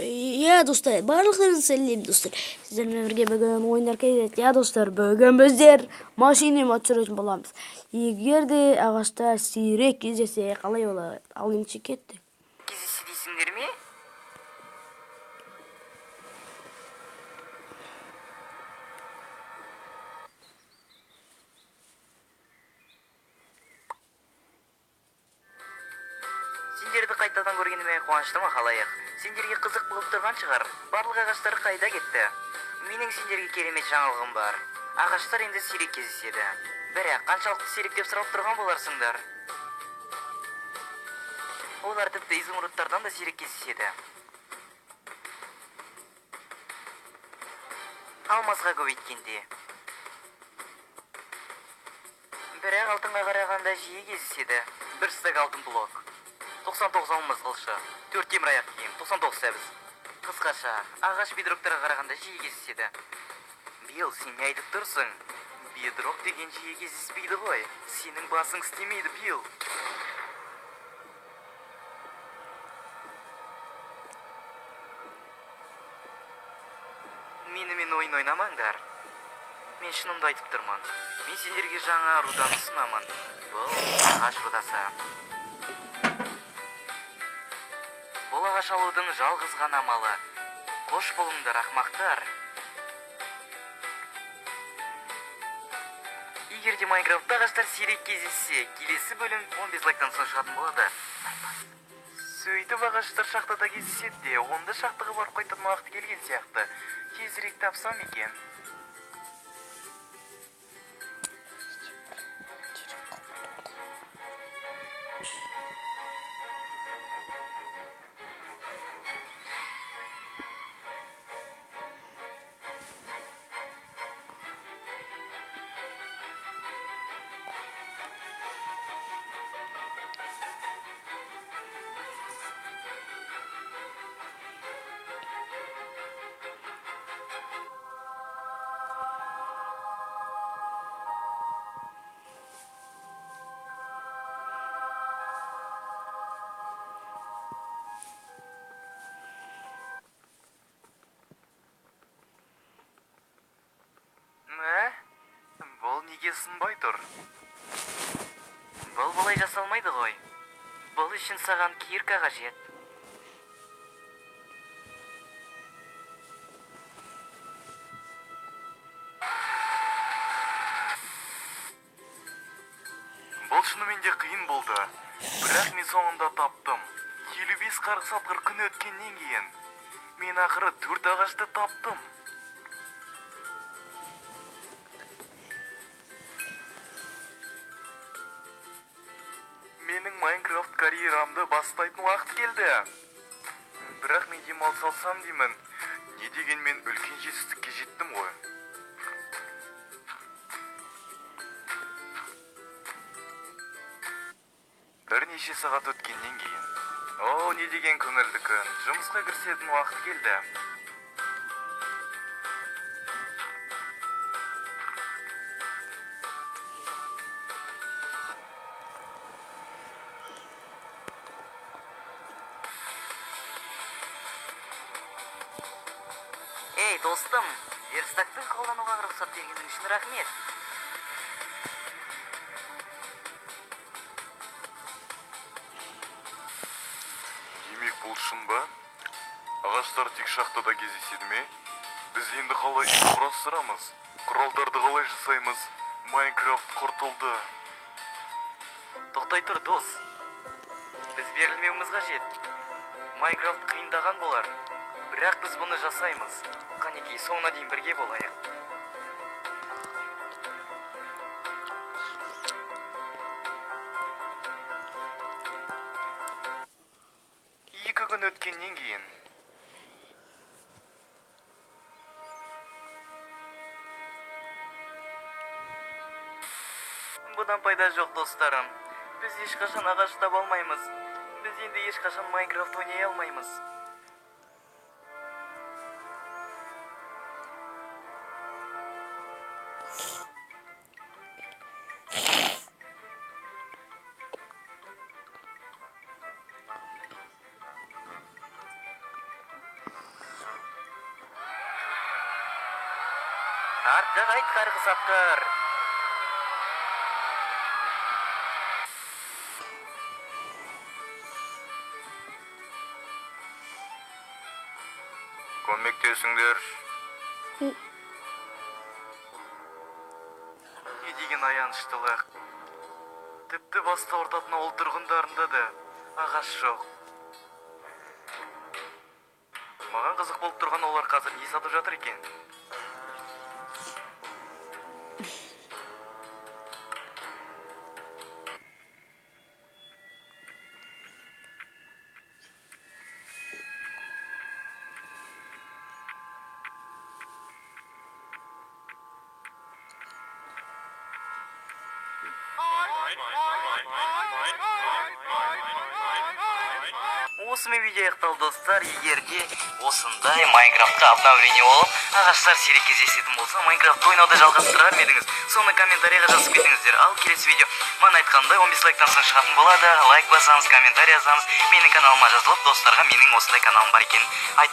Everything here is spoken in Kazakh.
Ya dostlar, bарлыктарыңызга сәлем достар. Сиздер менен бирге бүгүн оюндар кезет. Я достар, бүгүн биздер машина өчүрөчүн болобуз. Эгерде агачтар сейрек кездесе калай болот? Ал эмче кетти? Кездесе дейсиңерби? Сендерди кайтадан көргөнүмө кубанычтымын халайык. Сендерге кызык болуп турган чыгар. Барлык агачлар кайда кетти? Менин сендерге керемет жаңылыгым бар. Агачлар энди сейрек кездешет. Бирок канчалык сейрек деп сурап турган боларсыңдар. Олар типти изумрудтардан да сейрек кездешет. Алмазга көбөйткенде. Бирок алтынга караганда жиі кездешет. Бир стек алтын блок. 99 алмаз кылышы, 4 темир аяк кийим, 99 сәбиз. Кыскача, агач бедроктарга караганда жиі кездешет. Бил, сен не айтып турсуң? Бедрок деген жиі кездеспейди ғой. Сенин басың истемейди, Бил. Менімен ойын ойнамаңдар. Мен шынымды айтып турман. Мен сендерге жаңа руданы ұсынамын. Бұл ағаш рудасы. Бұл ағаш алудың жалғыз ғана амалы. Қош болыңдар, ақмақтар. Егерде Майнкрафтта ағаштар сейрек кездессе, келесі бөлім 15 лайктан соң шығатын болады. Сөйтіп ағаштар шахтада кездеседі, онда шахтаға барып қайтатын уақыты келген сияқты. Тезірек тапсам екен. Бұл неге сынбай тұр? Бұл бұлай жасалмайды ғой. Бұл үшін саған кирка қажет. Бұл шынымен де қиын болды. Бірақ мен соңында таптым. 55-40 сатқыр күн өткеннен кейін. Мен ақыры 4 ағашты таптым. Менің Майнкрафт карьерамды бастайтын уақыт келді. Бірақ мен демалыс алсам деймін. Не деген мен үлкен жетістікке жеттім ғой. Бірнеше сағат өткеннен кейін. О, не деген көңілді күн. Жұмысқа кірісетін уақыт келді. Эй, достым, верстактың қолдануға рұқсат бергенің үшін рахмет. Демек бұл шын ба? Ағаштар тек шахтада кездеседі ме? Біз енді қалай құрастырамыз? Құралдарды қалай жасаймыз? Майнкрафт құртылды. Тоқтай тұр, дос. Біз берілмеуіміз қажет. Майнкрафт қиындаған болар. Бірақ біз бұны жасаймыз. Қанекей, соңына дейін бірге болайық. Екі күн өткеннен кейін. Бұдан пайда жоқ, достарым. Біз ешқашан ағаш таба алмаймыз. Біз енді ешқашан Майнкрафт ойнай алмаймыз. Артқа қайт қарғы сапқыр. Көмектесіңдер. Не деген аяныштылық. Тіпті баста ортатын ауыл тұрғындарында да ағаш жоқ. Маған қызық болып тұрған олар қазір не сатып жатыр екен? Осымен видео аяқталды достар. Егерде осындай Майнкрафтқа обновление болып, ағаштар сирек кездесетін болса, Майнкрафт ойнауды жалғастырар едіңіз. Соны комментарийға жазып кетіңіздер. Ал келесі видео маған айтқандай 15 лайктан соң шығатын болады. Лайк басаңыз, комментарий жазсаңыз, менің каналыма жазылып, достарға менің осындай каналым бар екенін айтып